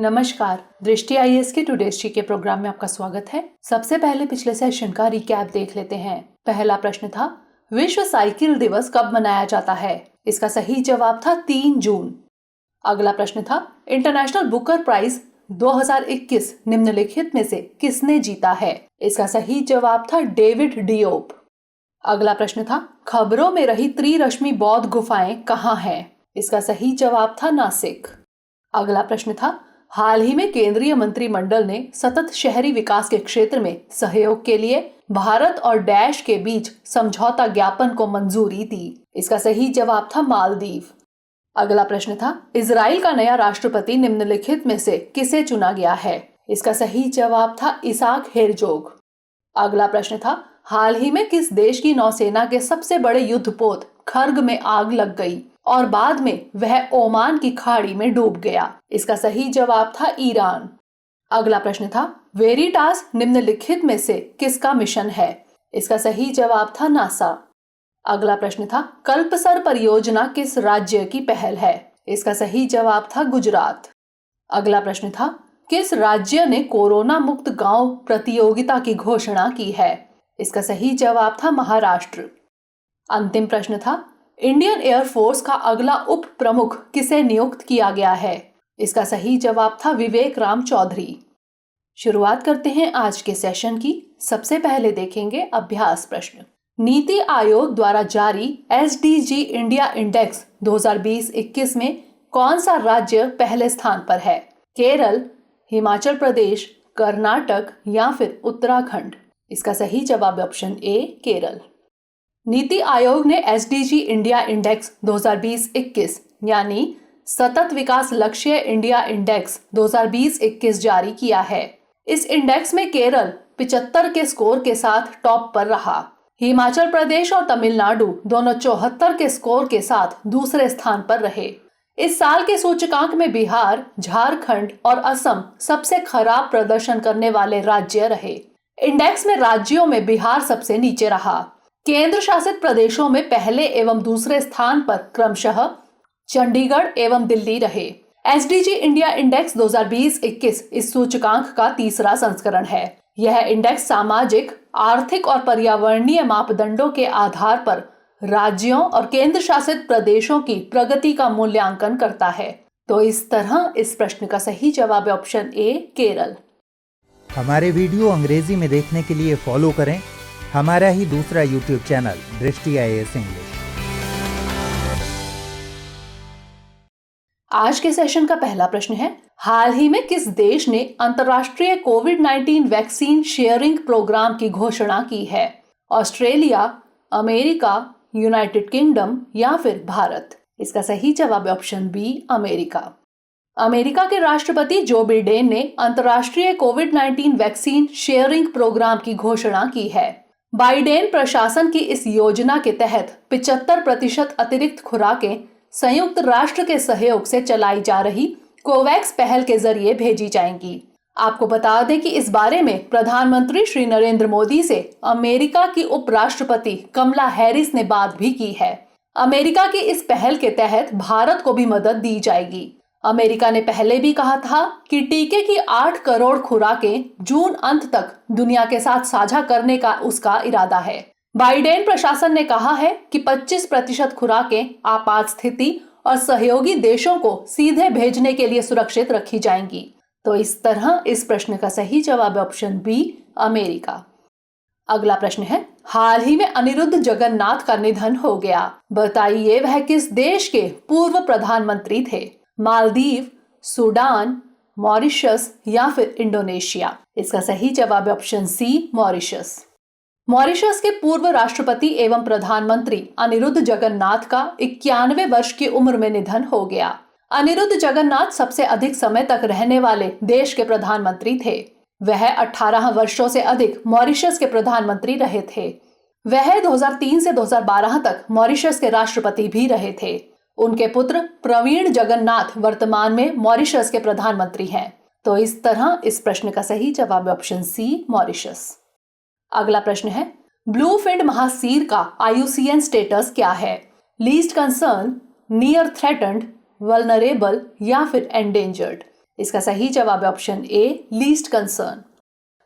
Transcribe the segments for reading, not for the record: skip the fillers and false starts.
नमस्कार, दृष्टि आईएएस के टुडेज के प्रोग्राम में आपका स्वागत है। सबसे पहले पिछले सेशन का रिकैप देख लेते हैं। पहला प्रश्न था, विश्व साइकिल दिवस कब मनाया जाता है? इसका सही जवाब था 3 जून। अगला प्रश्न था, इंटरनेशनल बुकर प्राइज 2021 निम्नलिखित में से किसने जीता है? इसका सही जवाब था डेविड डियोप। अगला प्रश्न था, खबरों में रही त्रिरश्मि बौद्ध गुफाएं कहाँ हैं? इसका सही जवाब था नासिक। अगला प्रश्न था, हाल ही में केंद्रीय मंत्रिमंडल ने सतत शहरी विकास के क्षेत्र में सहयोग के लिए भारत और डैश के बीच समझौता ज्ञापन को मंजूरी दी। इसका सही जवाब था मालदीव। अगला प्रश्न था, इजराइल का नया राष्ट्रपति निम्नलिखित में से किसे चुना गया है? इसका सही जवाब था इसाक हेरजोग। अगला प्रश्न था, हाल ही में किस देश की नौसेना के सबसे बड़े युद्धपोत खर्ग में आग लग गई और बाद में वह ओमान की खाड़ी में डूब गया? इसका सही जवाब था ईरान। अगला प्रश्न था, वेरिटास निम्नलिखित में से किसका मिशन है? इसका सही जवाब था नासा। अगला प्रश्न था, कल्पसर परियोजना किस राज्य की पहल है? इसका सही जवाब था गुजरात। अगला प्रश्न था, किस राज्य ने कोरोना मुक्त गांव प्रतियोगिता की घोषणा की है? इसका सही जवाब था महाराष्ट्र। अंतिम प्रश्न था, इंडियन एयरफोर्स का अगला उप प्रमुख किसे नियुक्त किया गया है? इसका सही जवाब था विवेक राम चौधरी। शुरुआत करते हैं आज के सेशन की। सबसे पहले देखेंगे अभ्यास प्रश्न। नीति आयोग द्वारा जारी एसडीजी इंडिया इंडेक्स 2020-21 में कौन सा राज्य पहले स्थान पर है? केरल, हिमाचल प्रदेश, कर्नाटक या फिर उत्तराखंड? इसका सही जवाब ऑप्शन ए केरल। नीति आयोग ने एसडीजी इंडिया इंडेक्स 2020-21 यानी सतत विकास लक्ष्य इंडिया इंडेक्स 2020-21 जारी किया है। इस इंडेक्स में केरल 75 के स्कोर के साथ टॉप पर रहा। हिमाचल प्रदेश और तमिलनाडु दोनों 74 के स्कोर के साथ दूसरे स्थान पर रहे। इस साल के सूचकांक में बिहार, झारखंड और असम सबसे खराब प्रदर्शन करने वाले राज्य रहे। इंडेक्स में राज्यों में बिहार सबसे नीचे रहा। केंद्र शासित प्रदेशों में पहले एवं दूसरे स्थान पर क्रमशः चंडीगढ़ एवं दिल्ली रहे। एसडीजी इंडिया इंडेक्स 2020-21 इस सूचकांक का तीसरा संस्करण है। यह इंडेक्स सामाजिक, आर्थिक और पर्यावरणीय मापदंडों के आधार पर राज्यों और केंद्र शासित प्रदेशों की प्रगति का मूल्यांकन करता है। तो इस तरह इस प्रश्न का सही जवाब है ऑप्शन ए केरल। हमारे वीडियो अंग्रेजी में देखने के लिए फॉलो करें हमारा ही दूसरा यूट्यूब चैनल दृष्टि आईएएस इंग्लिश। आज के सेशन का पहला प्रश्न है, हाल ही में किस देश ने अंतर्राष्ट्रीय कोविड-19 वैक्सीन शेयरिंग प्रोग्राम की घोषणा की है? ऑस्ट्रेलिया, अमेरिका, यूनाइटेड किंगडम या फिर भारत? इसका सही जवाब है ऑप्शन बी अमेरिका। अमेरिका के राष्ट्रपति जो बिडेन ने अंतर्राष्ट्रीय कोविड-19 वैक्सीन शेयरिंग प्रोग्राम की घोषणा की है। बाइडेन प्रशासन की इस योजना के तहत 75% अतिरिक्त खुराकें संयुक्त राष्ट्र के सहयोग से चलाई जा रही कोवैक्स पहल के जरिए भेजी जाएंगी। आपको बता दें कि इस बारे में प्रधानमंत्री श्री नरेंद्र मोदी से अमेरिका की उपराष्ट्रपति कमला हैरिस ने बात भी की है। अमेरिका की इस पहल के तहत भारत को भी मदद दी जाएगी। अमेरिका ने पहले भी कहा था कि टीके की 8 करोड़ खुराकें जून अंत तक दुनिया के साथ साझा करने का उसका इरादा है। बाइडेन प्रशासन ने कहा है कि 25% खुराकें आपात स्थिति और सहयोगी देशों को सीधे भेजने के लिए सुरक्षित रखी जाएंगी। तो इस तरह इस प्रश्न का सही जवाब है ऑप्शन बी अमेरिका। अगला प्रश्न है, हाल ही में अनिरुद्ध जगन्नाथ का निधन हो गया। बताइए वह किस देश के पूर्व प्रधानमंत्री थे? मालदीव, सूडान, मॉरिशस या फिर इंडोनेशिया? इसका सही जवाब है ऑप्शन सी मॉरिशस। मॉरिशस के पूर्व राष्ट्रपति एवं प्रधानमंत्री अनिरुद्ध जगन्नाथ का 91 वर्ष की उम्र में निधन हो गया। अनिरुद्ध जगन्नाथ सबसे अधिक समय तक रहने वाले देश के प्रधानमंत्री थे। वह 18 वर्षों से अधिक मॉरिशस के प्रधानमंत्री रहे थे। वह 2003 से 2012 तक मॉरिशस के राष्ट्रपति भी रहे थे। उनके पुत्र प्रवीण जगन्नाथ वर्तमान में मॉरिशस के प्रधानमंत्री हैं। तो इस तरह इस प्रश्न का सही जवाब है ऑप्शन सी मॉरिशस। अगला प्रश्न है, ब्लूफिन महासीर का IUCN स्टेटस क्या है? Least concern, near threatened, vulnerable या फिर एंडेंजर्ड? इसका सही जवाब है ऑप्शन ए, लीस्ट कंसर्न।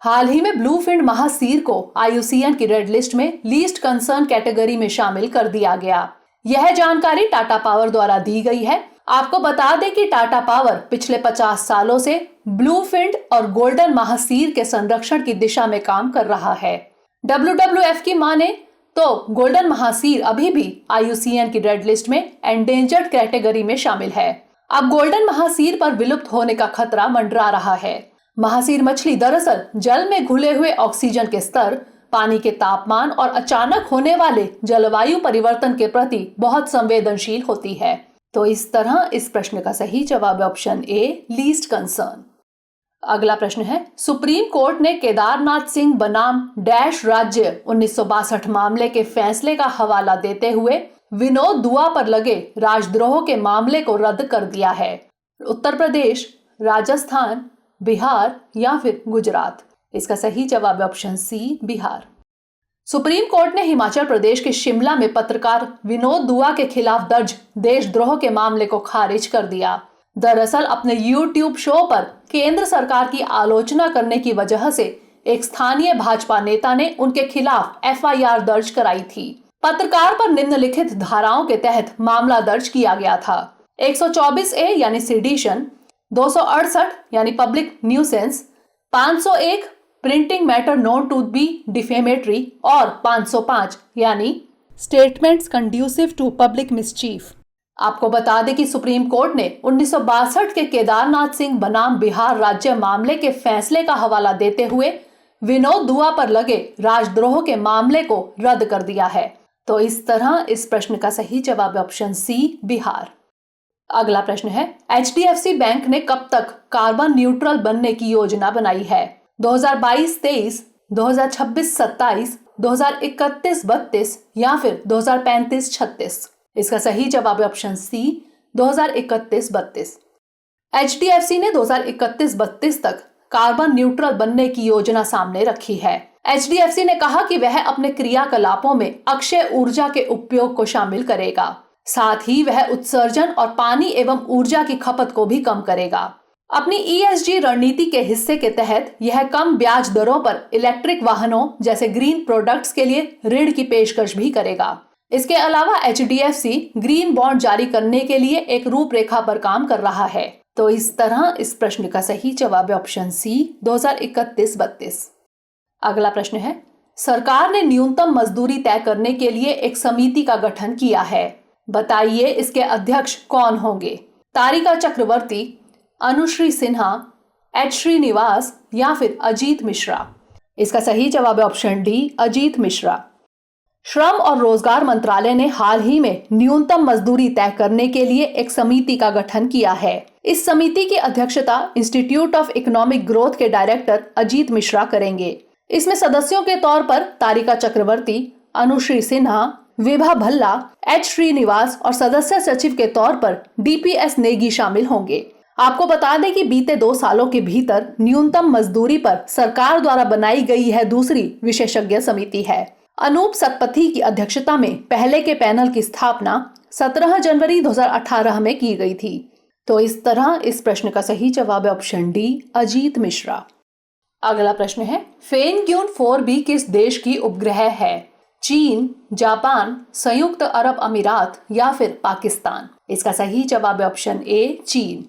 हाल ही में ब्लूफिन महासीर को IUCN की रेड लिस्ट में लीस्ट कंसर्न कैटेगरी में शामिल कर दिया गया। यह जानकारी टाटा पावर द्वारा दी गई है। आपको बता दें कि टाटा पावर पिछले 50 सालों से ब्लूफिन और गोल्डन महासीर के संरक्षण की दिशा में काम कर रहा है। WWF की माने तो गोल्डन महासीर अभी भी IUCN की रेड लिस्ट में एंडेंजर्ड कैटेगरी में शामिल है। अब गोल्डन महासीर पर विलुप्त होने का खतरा मंडरा रहा है। महासीर मछली दरअसल जल में घुले हुए ऑक्सीजन के स्तर, पानी के तापमान और अचानक होने वाले जलवायु परिवर्तन के प्रति बहुत संवेदनशील होती है। तो इस तरह इस प्रश्न का सही जवाब है ऑप्शन ए, लीस्ट कंसर्न। अगला प्रश्न है, सुप्रीम कोर्ट ने केदारनाथ सिंह बनाम डैश राज्य 1962 मामले के फैसले का हवाला देते हुए विनोद दुआ पर लगे राजद्रोह के मामले को रद्द कर दिया है। उत्तर प्रदेश, राजस्थान, बिहार या फिर गुजरात? इसका सही जवाब है option C, Bihar. Supreme Court ने हिमाचल प्रदेश के शिमला में पत्रकार विनोद दुआ के खिलाफ दर्ज देशद्रोह के मामले को खारिज कर दिया। दरअसल अपने YouTube शो पर केंद्र सरकार की आलोचना करने की वजह से एक स्थानीय भाजपा नेता ने उनके खिलाफ FIR दर्ज कराई थी। पत्रकार पर निम्नलिखित धाराओं के तहत मामला दर्ज किया गया था। 124A यानी सेडिशन, 268 यानी public nuisance, 501 printing matter known to be defamatory और 505 यानी statements conducive to public mischief. आपको बता दें कि सुप्रीम कोर्ट ने 1962 के केदारनाथ सिंह बनाम बिहार राज्य मामले के फैसले का हवाला देते हुए विनोद दुआ पर लगे राजद्रोह के मामले को रद्द कर दिया है। तो इस तरह इस प्रश्न का सही जवाब है ऑप्शन सी, बिहार। अगला प्रश्न है, HDFC बैंक ने कब तक कार्बन न्यूट्रल बनने की योजना बनाई है? 2022-23, 2026-27, 2031-32 या फिर 2035-36? इसका सही जवाब है ऑप्शन सी, 2031-32। HDFC ने 2031-32 तक कार्बन न्यूट्रल बनने की योजना सामने रखी है। HDFC ने कहा कि वह अपने क्रियाकलापों में अक्षय ऊर्जा के उपयोग को शामिल करेगा। साथ ही वह उत्सर्जन और पानी एवं ऊर्जा की खपत को भी कम करेगा। अपनी ESG रणनीति के हिस्से के तहत यह कम ब्याज दरों पर इलेक्ट्रिक वाहनों जैसे ग्रीन प्रोडक्ट्स के लिए ऋण की पेशकश भी करेगा। इसके अलावा HDFC ग्रीन बॉन्ड जारी करने के लिए एक रूपरेखा पर काम कर रहा है। तो इस तरह इस प्रश्न का सही जवाब है ऑप्शन सी, 2031-32। अगला प्रश्न है, सरकार ने न्यूनतम मजदूरी तय करने के लिए एक समिति का गठन किया है। बताइए इसके अध्यक्ष कौन होंगे? तारिका चक्रवर्ती, अनुश्री सिन्हा, H श्रीनिवास या फिर अजीत मिश्रा? इसका सही जवाब है ऑप्शन डी, अजीत मिश्रा। श्रम और रोजगार मंत्रालय ने हाल ही में न्यूनतम मजदूरी तय करने के लिए एक समिति का गठन किया है। इस समिति की अध्यक्षता इंस्टीट्यूट ऑफ इकोनॉमिक ग्रोथ के डायरेक्टर अजीत मिश्रा करेंगे। इसमें सदस्यों के तौर पर तारिका चक्रवर्ती, अनुश्री सिन्हा, विभा भल्ला, H श्रीनिवास और सदस्य सचिव के तौर पर DPS नेगी शामिल होंगे। आपको बता दें कि बीते 2 सालों के भीतर न्यूनतम मजदूरी पर सरकार द्वारा बनाई गई है दूसरी विशेषज्ञ समिति है। अनूप सतपथी की अध्यक्षता में पहले के पैनल की स्थापना 17 जनवरी 2018 में की गई थी। तो इस तरह इस प्रश्न का सही जवाब है ऑप्शन डी, अजीत मिश्रा। अगला प्रश्न है, फेनग्यून 4B किस देश की उपग्रह है? चीन, जापान, संयुक्त अरब अमीरात या फिर पाकिस्तान? इसका सही जवाब है ऑप्शन ए, चीन।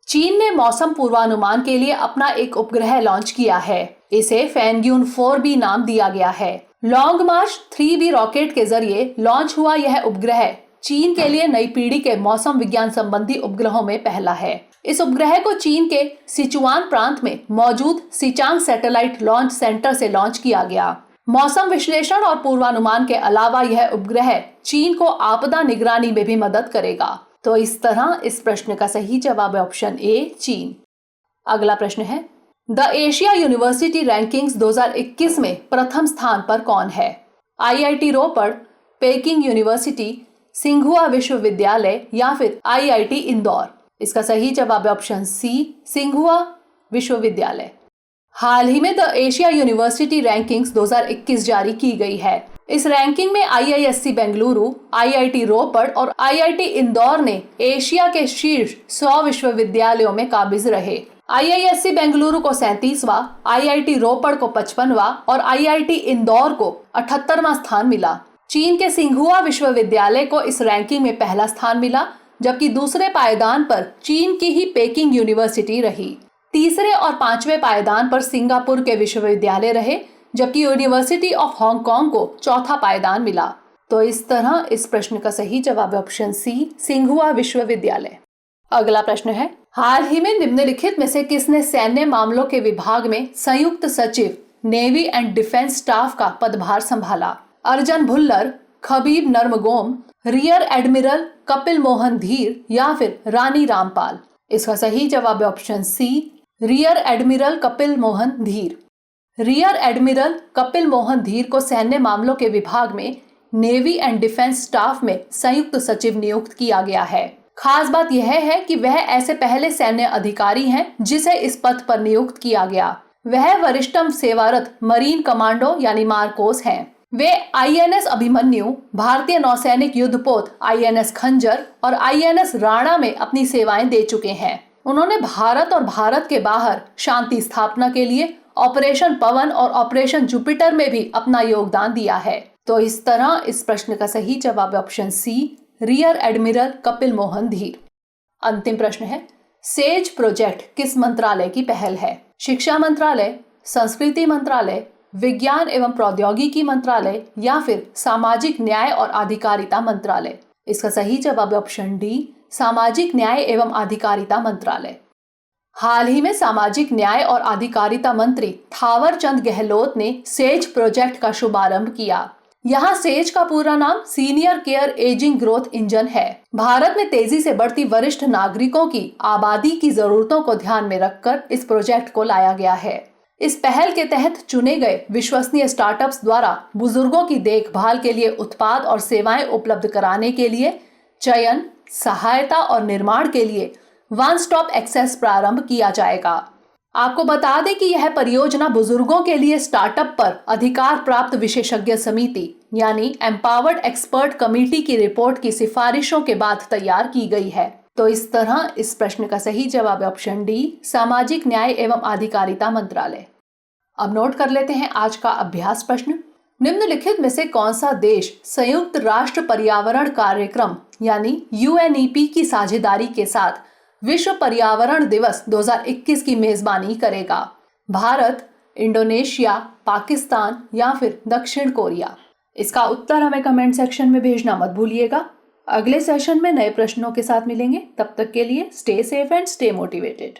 चीन ने मौसम पूर्वानुमान के लिए अपना एक उपग्रह लॉन्च किया है। इसे फेनग्यून 4B नाम दिया गया है। लॉन्ग मार्च 3B रॉकेट के जरिए लॉन्च हुआ यह उपग्रह चीन के लिए नई पीढ़ी के मौसम विज्ञान संबंधी उपग्रहों में पहला है। इस उपग्रह को चीन के सिचुआन प्रांत में मौजूद सिचांग सैटेलाइट लॉन्च सेंटर से लॉन्च किया गया। मौसम विश्लेषण और पूर्वानुमान के अलावा यह उपग्रह चीन को आपदा निगरानी में भी मदद करेगा। तो इस तरह इस प्रश्न का सही जवाब है ऑप्शन ए, चीन। अगला प्रश्न है, द एशिया यूनिवर्सिटी रैंकिंग्स 2021 में प्रथम स्थान पर कौन है? IIT रोपड़, पेकिंग यूनिवर्सिटी, सिंघुआ विश्वविद्यालय या फिर IIT इंदौर? इसका सही जवाब है ऑप्शन सी, सिंघुआ विश्वविद्यालय। हाल ही में द एशिया यूनिवर्सिटी रैंकिंग्स 2021 जारी की गई है। इस रैंकिंग में IISc बेंगलुरु, IIT रोपड़ और IIT इंदौर ने एशिया के शीर्ष 100 विश्वविद्यालयों में काबिज रहे। IISc बेंगलुरु को 37वां, IIT रोपड़ को 55वां और IIT इंदौर को 78वां स्थान मिला। चीन के सिंघुआ विश्वविद्यालय को इस रैंकिंग में पहला स्थान मिला, जबकि दूसरे पायदान पर चीन की ही पेकिंग यूनिवर्सिटी रही। तीसरे और पांचवें पायदान पर सिंगापुर के विश्वविद्यालय रहे, जबकि यूनिवर्सिटी ऑफ हांगकांग को चौथा पायदान मिला। तो इस तरह इस प्रश्न का सही जवाब है ऑप्शन सी, सिंघुआ विश्वविद्यालय। अगला प्रश्न है, हाल ही में निम्नलिखित में से किसने सैन्य मामलों के विभाग में संयुक्त सचिव नेवी एंड डिफेंस स्टाफ का पदभार संभाला? अर्जन भुल्लर, खबीब नर्मगोम, रियर एडमिरल कपिल मोहन धीर या फिर रानी रामपाल? इसका सही जवाब है option C, rear admiral Kapil Mohan Dhir. Rear admiral Kapil Mohan धीर को सैन्य मामलों के विभाग में नेवी एंड डिफेंस स्टाफ में संयुक्त सचिव नियुक्त किया गया है। खास बात यह है कि वह ऐसे पहले सैन्य अधिकारी हैं जिसे इस पद पर नियुक्त किया गया। वह वरिष्ठतम सेवारत मरीन कमांडो यानी मार्कोस हैं। वे INS अभिमन्यु, भारतीय नौसैनिक युद्धपोत INS खंजर और INS राणा में अपनी सेवाएं दे चुके हैं। उन्होंने भारत और भारत के बाहर शांति स्थापना के लिए ऑपरेशन पवन और ऑपरेशन जुपिटर में भी अपना योगदान दिया है। तो इस तरह इस प्रश्न का सही जवाब है option C, rear admiral Kapil Mohan Dhir. अंतिम प्रश्न है, सेज प्रोजेक्ट किस मंत्रालय की पहल है? शिक्षा मंत्रालय, संस्कृति मंत्रालय, विज्ञान एवं प्रौद्योगिकी मंत्रालय या फिर सामाजिक न्याय और अधिकारिता मंत्रालय? इसका सही जवाब है ऑप्शन डी, सामाजिक न्याय एवं अधिकारिता मंत्रालय। हाल ही में सामाजिक न्याय और अधिकारिता मंत्री थावर चंद गहलोत ने सेज प्रोजेक्ट का शुभारंभ किया। यहाँ सेज का पूरा नाम senior care ageing growth engine है। भारत में तेजी से बढ़ती वरिष्ठ नागरिकों की आबादी की जरूरतों को ध्यान में रखकर इस प्रोजेक्ट को लाया गया है। इस पहल के तहत चुने गए विश्वसनीय स्टार्टअप्स द्वारा बुजुर्गों की देखभाल के लिए उत्पाद और सेवाएं उपलब्ध कराने के लिए चयन, सहायता और निर्माण के लिए वन स्टॉप एक्सेस प्रारंभ किया जाएगा। आपको बता दें कि यह परियोजना बुजुर्गों के लिए स्टार्टअप पर अधिकार प्राप्त विशेषज्ञ समिति यानी एम्पावर्ड एक्सपर्ट कमेटी की रिपोर्ट की सिफारिशों के बाद तैयार की गई है। तो इस तरह इस प्रश्न का सही जवाब है ऑप्शन डी, सामाजिक न्याय एवं अधिकारिता मंत्रालय। अब नोट कर लेते हैं आज का अभ्यास प्रश्न। निम्नलिखित में से कौन सा देश संयुक्त राष्ट्र पर्यावरण कार्यक्रम यानी UNEP की साझेदारी के साथ विश्व पर्यावरण दिवस 2021 की मेजबानी करेगा? भारत, इंडोनेशिया, पाकिस्तान या फिर दक्षिण कोरिया? इसका उत्तर हमें कमेंट सेक्शन में भेजना मत भूलिएगा। अगले सेशन में नए प्रश्नों के साथ मिलेंगे। तब तक के लिए stay safe and stay motivated.